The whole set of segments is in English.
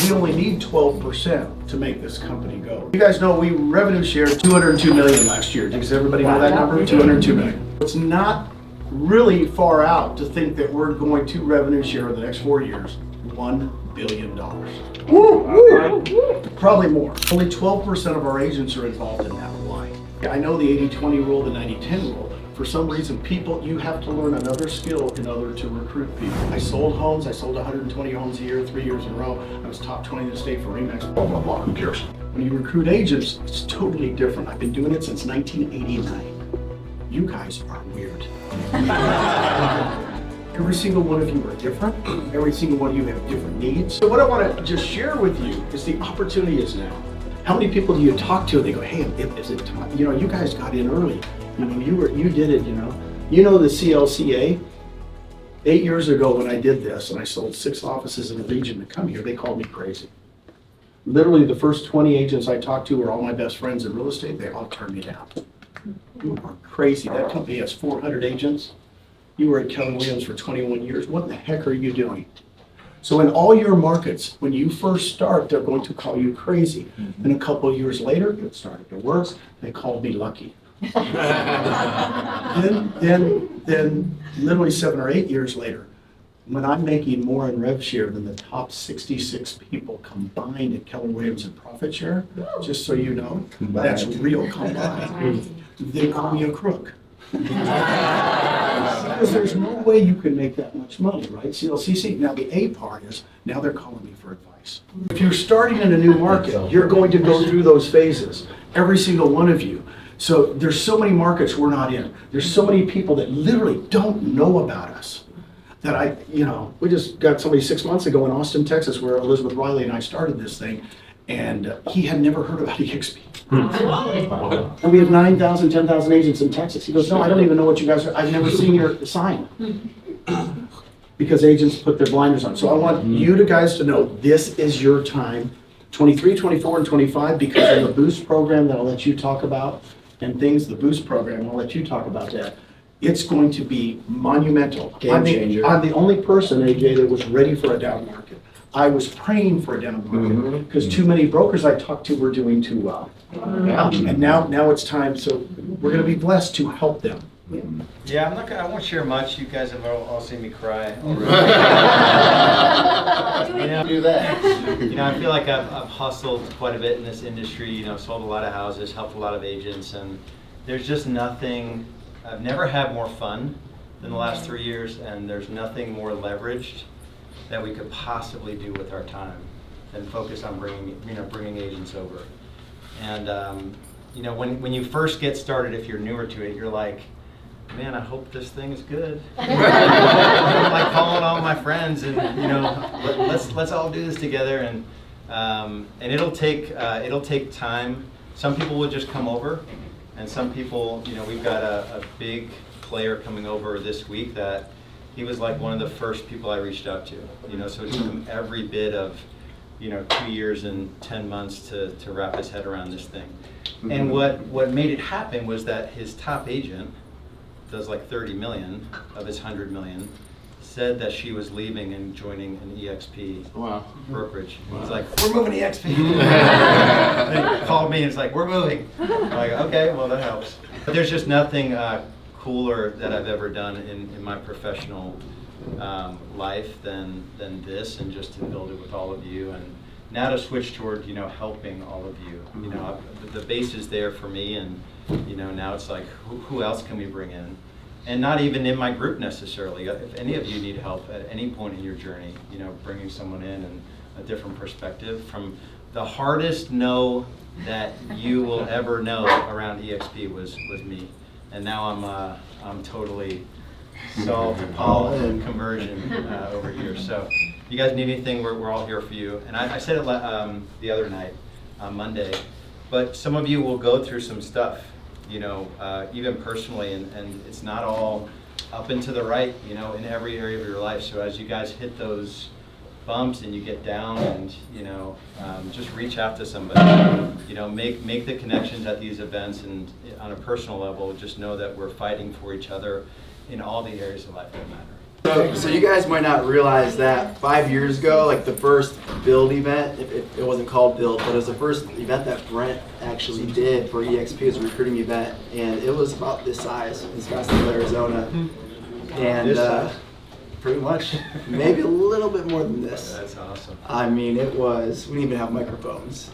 we only need 12% to make this company go. You guys know we revenue shared 202 million last year. Does everybody know that number? 202 million. It's not really far out to think that we're going to revenue share in the next 4 years $1 billion. Probably more. Only 12% of our agents are involved in that. Why? I know the 80-20 rule, the 90-10 rule. For some reason, you have to learn another skill in order to recruit people. I sold homes. I sold 120 homes a year, 3 years in a row. I was top 20 in the state for Remax. Blah, blah, blah. Who cares? When you recruit agents, it's totally different. I've been doing it since 1989. You guys are weird. Every single one of you are different. Every single one of you have different needs. So what I want to just share with you is the opportunity is now. How many people do you talk to and they go, hey, is it time? You know, you guys got in early. You know, you did it, you know. You know the CLCA? 8 years ago when I did this and I sold 6 offices in the region to come here, they called me crazy. Literally the first 20 agents I talked to were all my best friends in real estate. They all turned me down. You are crazy. That company has 400 agents. You were at Keller Williams for 21 years. What the heck are you doing? So in all your markets, when you first start, they're going to call you crazy. And a couple of years later, it started to work. They called me lucky. then literally 7 or 8 years later, when I'm making more in rev share than the top 66 people combined at Keller Williams in profit share, just so you know, that's real combined. They call me a crook. Because there's no way you can make that much money, right? CLCC. Now the A part is, now they're calling me for advice. If you're starting in a new market, you're going to go through those phases, every single one of you. So there's so many markets we're not in. There's so many people that literally don't know about us. That we just got somebody 6 months ago in Austin, Texas, where Elizabeth Riley and I started this thing, and he had never heard about eXp. And we have 9,000, 10,000 agents in Texas. He goes, no, I don't even know what you guys are. I've never seen your sign. Because agents put their blinders on. So I want you guys to know this is your time, 23, 24, and 25, because of the Boost program that I'll let you talk about, and things, the Boost program, I'll let you talk about that. It's going to be monumental. Game changer. I'm the only person, AJ, that was ready for a down market. I was praying for a down market because too many brokers I talked to were doing too well. And now it's time, so we're going to be blessed to help them. Yeah, I won't share much. You guys have all seen me cry already. Do that. I feel like I've hustled quite a bit in this industry. Sold a lot of houses, helped a lot of agents, and there's just nothing. I've never had more fun than the last 3 years, and there's nothing more leveraged that we could possibly do with our time than focus on bringing agents over. And when you first get started, if you're newer to it, you're like, man, I hope this thing is good. I'm like calling all my friends and let's all do this together, and it'll take time. Some people will just come over, and some people, we've got a big player coming over this week that he was like one of the first people I reached out to. So it took him every bit of 2 years and 10 months to wrap his head around this thing. And what made it happen was that his top agent does like 30 million of his 100 million, said that she was leaving and joining an eXp brokerage. Wow. He's like, we're moving to eXp. And he called me and it's like, we're moving. I'm like, okay, well that helps. But there's just nothing cooler that I've ever done in my professional life than this, and just to build it with all of you, and now to switch toward helping all of you. The base is there for me, and now it's like who else can we bring in, and not even in my group necessarily. If any of you need help at any point in your journey, bringing someone in and a different perspective from the hardest no that you will ever know around eXp was me. And now I'm totally solved Paul conversion over here. So if you guys need anything, we're all here for you. And I said it the other night on Monday, but some of you will go through some stuff, even personally, and it's not all up and to the right, in every area of your life. So as you guys hit those bumps and you get down, and just reach out to somebody, make the connections at these events, and on a personal level, just know that we're fighting for each other in all the areas of life that matter. So you guys might not realize that 5 years ago, like the first build event, it wasn't called build, but it was the first event that Brent actually did for eXp as a recruiting event, and it was about this size in Scottsdale, Arizona, and pretty much maybe a little bit more than this. That's awesome. I mean, it was, we didn't even have microphones.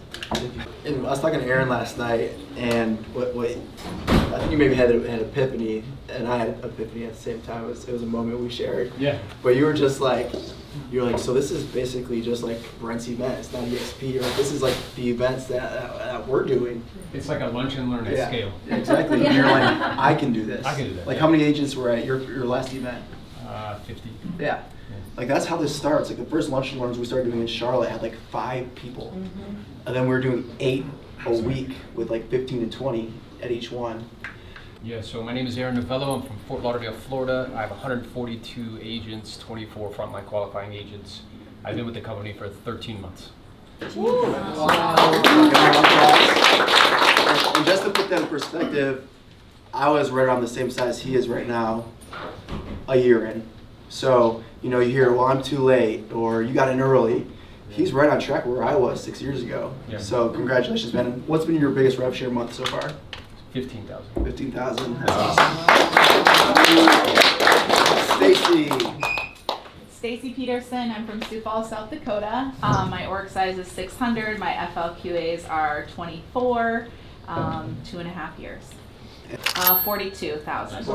And I was talking to Aaron last night, and I think you maybe had an epiphany, and I had an epiphany at the same time. It was a moment we shared. Yeah. But you were just like, so this is basically just like Brent's event. It's not EXP. Or this is like the events that we're doing. It's like a lunch and learn at scale. Exactly. And you're like, I can do this. I can do that. Like, how many agents were at your last event? 50. Yeah. Like, that's how this starts. Like, the first lunch and learns we started doing in Charlotte had like 5 people. And then we were doing 8 a week with like 15 to 20 at each one. Yeah, so my name is Aaron Novello. I'm from Fort Lauderdale, Florida. I have 142 agents, 24 frontline qualifying agents. I've been with the company for 13 months. And just to put that in perspective, I was right around the same size he is right now, a year in. So, you hear, well, I'm too late, or you got in early. He's right on track where I was 6 years ago. Yeah. So congratulations, man. And what's been your biggest rev share month so far? 15,000. 15,000. That's awesome. Stacy. Stacy Peterson. I'm from Sioux Falls, South Dakota. My org size is 600. My FLQAs are 24, 2.5 years. 42,000.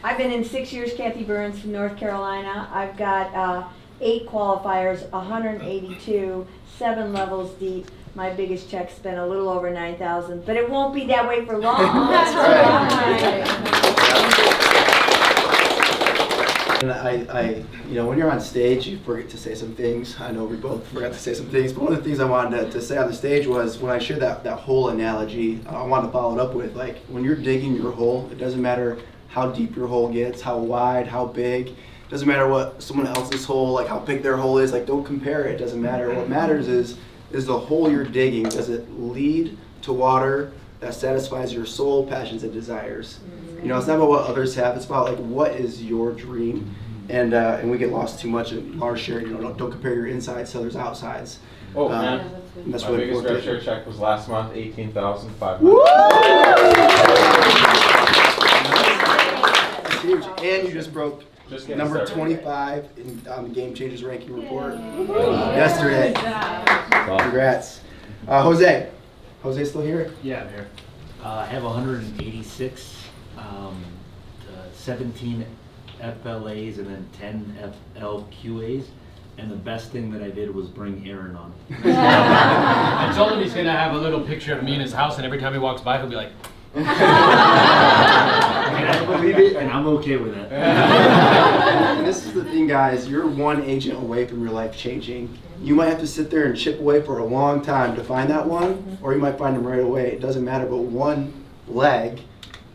I've been in 6 years, Kathy Burns from North Carolina. I've got 8 qualifiers, 182, 7 levels deep. My biggest check's been a little over 9,000, but it won't be that way for long. That's And when you're on stage, you forget to say some things. I know we both forgot to say some things, but one of the things I wanted to say on the stage was when I shared that hole analogy, I wanted to follow it up with, like, when you're digging your hole, it doesn't matter how deep your hole gets, how wide, how big. It doesn't matter what someone else's hole, like how big their hole is, like, don't compare it. It doesn't matter. What matters is the hole you're digging, does it lead to water that satisfies your soul, passions, and desires? It's not about what others have, it's about like what is your dream. And we get lost too much in Lars sharing, don't compare your insides to others' outsides. Oh man, And that's my really biggest important. rev share check was last month, 18,500. That's huge. And you just broke Just getting number started. 25 on the Game Changers ranking report yesterday. Congrats. Jose. Jose's still here? Yeah, I'm here. I have 186, 17 FLAs, and then 10 FLQAs. And the best thing that I did was bring Aaron on. I told him he's going to have a little picture of me in his house, and every time he walks by, he'll be like, And I believe it, and I'm okay with that. And this is the thing, guys. You're one agent away from your life changing. You might have to sit there and chip away for a long time to find that one, or you might find them right away. It doesn't matter, but one leg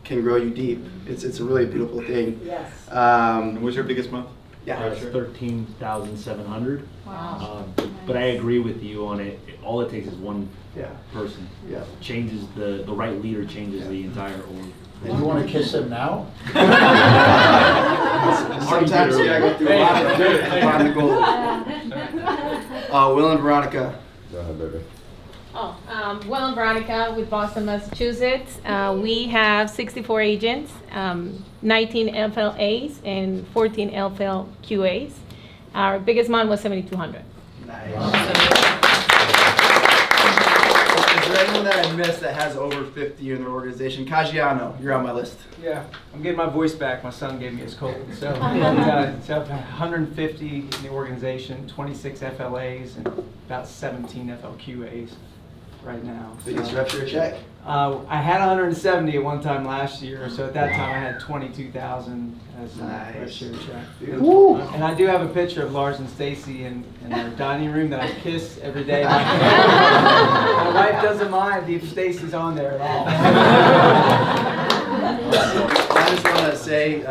can grow you deep. It's a really beautiful thing. Yes. And what's your biggest month? Yeah. That's 13,700. Wow. But I agree with you on it. All it takes is one Yeah. person. Yeah. Changes the right leader changes the entire org. And you want to kiss him now? Sometimes you gotta go through a lot to find the gold. Will and Veronica. Go ahead, baby. Will and Veronica with Boston, Massachusetts. We have 64 agents, 19 FLAs, and 14 FLQAs. Our biggest month was 7,200. Nice. Is there anyone that I missed that has over 50 in their organization? Caggiano, you're on my list. Yeah, I'm getting my voice back. My son gave me his cold. So, so 150 in the organization, 26 FLAs, and about 17 FLQAs right now. Biggest rep your check. I had 170 at one time last year, so at that time I had 22,000 as a Nice. share check. Beautiful. And I do have a picture of Lars and Stacy in their dining room that I kiss every day. My wife doesn't mind if Stacy's on there at all. I just want to say,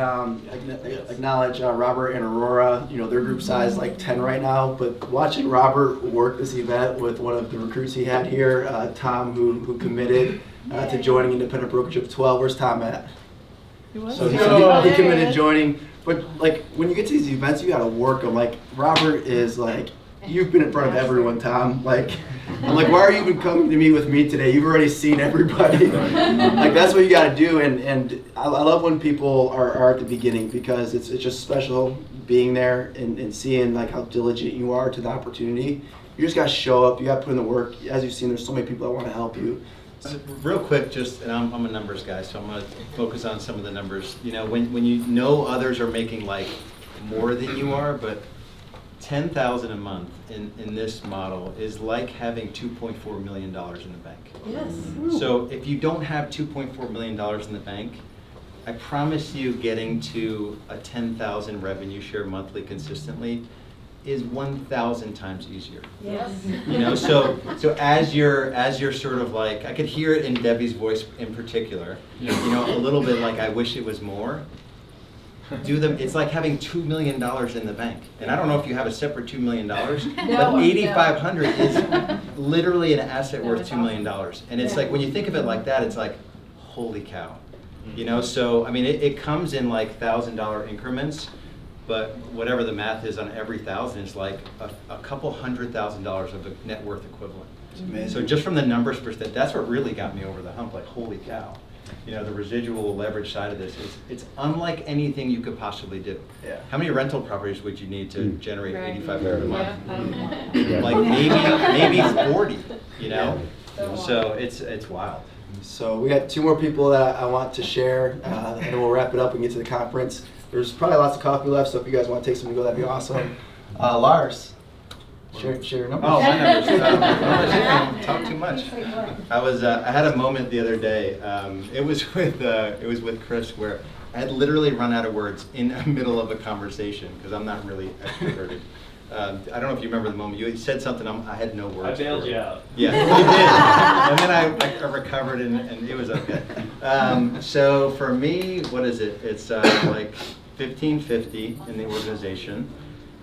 acknowledge Robert and Aurora. Their group size is like 10 right now, but watching Robert work this event with one of the recruits he had here, Tom, who committed to joining independent brokerage of 12. Where's Tom at? So he committed joining. But like when you get to these events, you gotta work them. Like Robert is like, you've been in front of everyone, Tom. Like, I'm like, why are you even coming to meet with me today? You've already seen everybody. Like that's what you gotta do. And I love when people are at the beginning because it's just special being there and seeing like how diligent you are to the opportunity. You just gotta show up. You gotta put in the work. As you've seen, there's so many people that want to help you. Real quick, just, and I'm a numbers guy, so I'm going to focus on some of the numbers. You know, when you know others are making like more than you are, but $10,000 a month in this model is like having $2.4 million in the bank. Yes. So if you don't have $2.4 million in the bank, I promise you getting to a 10,000 revenue share monthly consistently is 1,000 times easier. Yes. You know, so as you're sort of like, I could hear it in Debbie's voice in particular, you know, a little bit like I wish it was more. It's like having $2 million in the bank. And I don't know if you have a separate $2 million, but 8,500 is literally an asset worth $2 million. And it's like, when you think of it like that, it's like, holy cow. You know, so, I mean, it comes in like $1,000 increments. But whatever the math is on every 1,000 is like a couple $100,000 of a net worth equivalent. So just from the numbers perspective, that's what really got me over the hump. Like, holy cow! You know, the residual leverage side of this it's unlike anything you could possibly do. Yeah. How many rental properties would you need to generate $8,500 a month? Yeah. Like maybe 40. You know, so it's wild. So we got 2 more people that I want to share, and then we'll wrap it up and get to the conference. There's probably lots of coffee left, so if you guys want to take some to go, that'd be awesome. Lars, share your number. Oh, my numbers. I don't talk too much. I had a moment the other day. It was with Chris where I had literally run out of words in the middle of a conversation because I'm not really extroverted. I don't know if you remember the moment. You said something, I had no words. I bailed you out. Yeah, you did. And then I recovered and it was okay. So for me, what is it? It's like 1550 in the organization.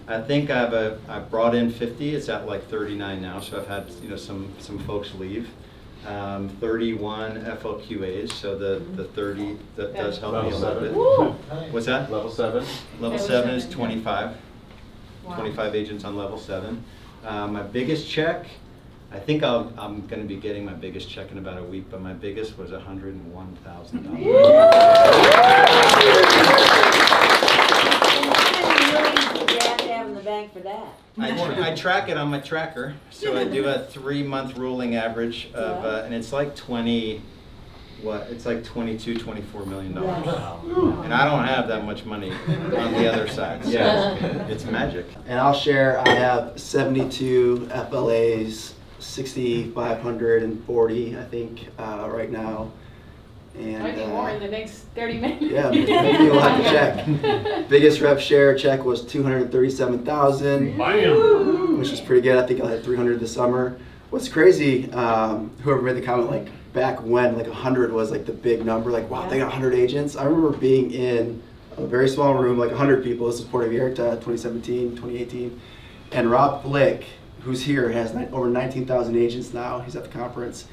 I think I've brought in 50. It's at like 39 now. So I've had some folks leave. 31 FLQAs. So the 30 that does help me a little bit. Woo! What's that? Level 7. Level 7 is 25. 25 agents on level 7. My biggest check, I think I'm going to be getting my biggest check in about a week, but my biggest was $101,000. In the bank for that. I track it on my tracker, so I do a 3-month rolling average of, and it's like it's like $22, $24 million. And I don't have that much money on the other side, so it's magic. And I'll share, I have 72 FLAs, 6,540, I think, right now. And, Might be more in the next 30 minutes. Yeah, maybe we'll have to check. Biggest rev share check was 237,000, which is pretty good. I think I'll hit 300 this summer. What's crazy, whoever made the comment, like back when like 100 was like the big number, like wow, they got 100 agents. I remember being in a very small room, like 100 people. This is Puerto Vallarta, 2017, 2018, and Rob Flick, who's here, has over 19,000 agents now. He's at the conference.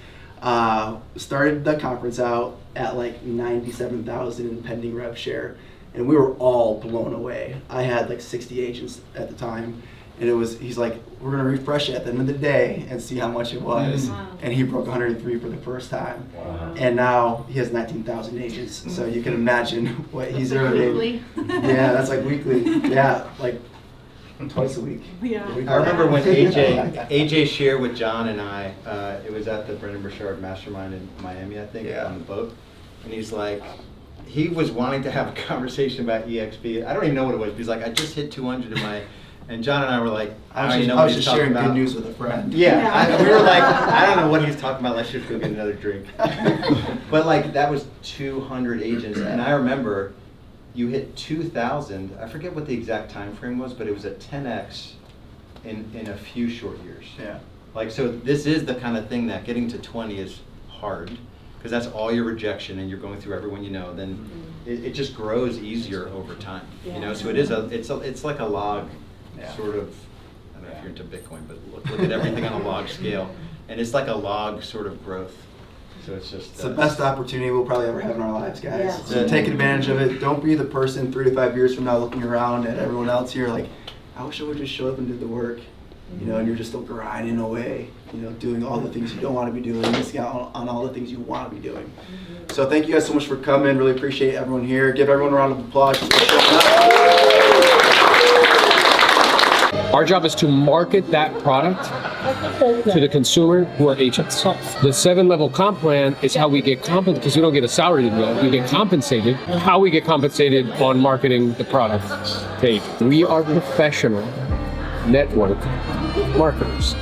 Started the conference out at like 97,000 in pending rev share, and we were all blown away. I had like 60 agents at the time, and he's like, we're gonna refresh it at the end of the day and see how much it was. Wow. And he broke 103 for the first time. Wow. And now he has 19,000 agents, so you can imagine what he's earning. Weekly. Yeah, that's like weekly. Yeah, like twice a week. Yeah. I remember when AJ shared with John and I, it was at the Brendan Burchard Mastermind in Miami, I think, on the boat. And he's like, he was wanting to have a conversation about eXp. I don't even know what it was. He's like, I just hit 200 in my, and John and I were like, I was just sharing good news with a friend. Yeah, we were like, I don't know what he's talking about. Let's just go get another drink. But like, that was 200 agents. And I remember you hit 2,000. I forget what the exact time frame was, but it was a 10x in a few short years. Yeah. Like, so this is the kind of thing that getting to 20 is hard, because that's all your rejection and you're going through everyone you know. Then it just grows easier over time. You know, so it's like a log sort of. I don't know if you're into Bitcoin, but look at everything on a log scale, and it's like a log sort of growth. So it's just. It's the best opportunity we'll probably ever have in our lives, guys. Yeah. So take advantage of it. Don't be the person 3 to 5 years from now looking around at everyone else here like, I wish I would just show up and did the work. You know, and you're just still grinding away, you know, doing all the things you don't want to be doing, missing out on all the things you want to be doing. So thank you guys so much for coming. Really appreciate everyone here. Give everyone a round of applause just for showing up. Our job is to market that product to the consumer who are agents. The 7-level comp plan is how we get compensated, because we don't get a salary to do it. We get compensated. How we get compensated on marketing the product to agents. We are professional network marketers.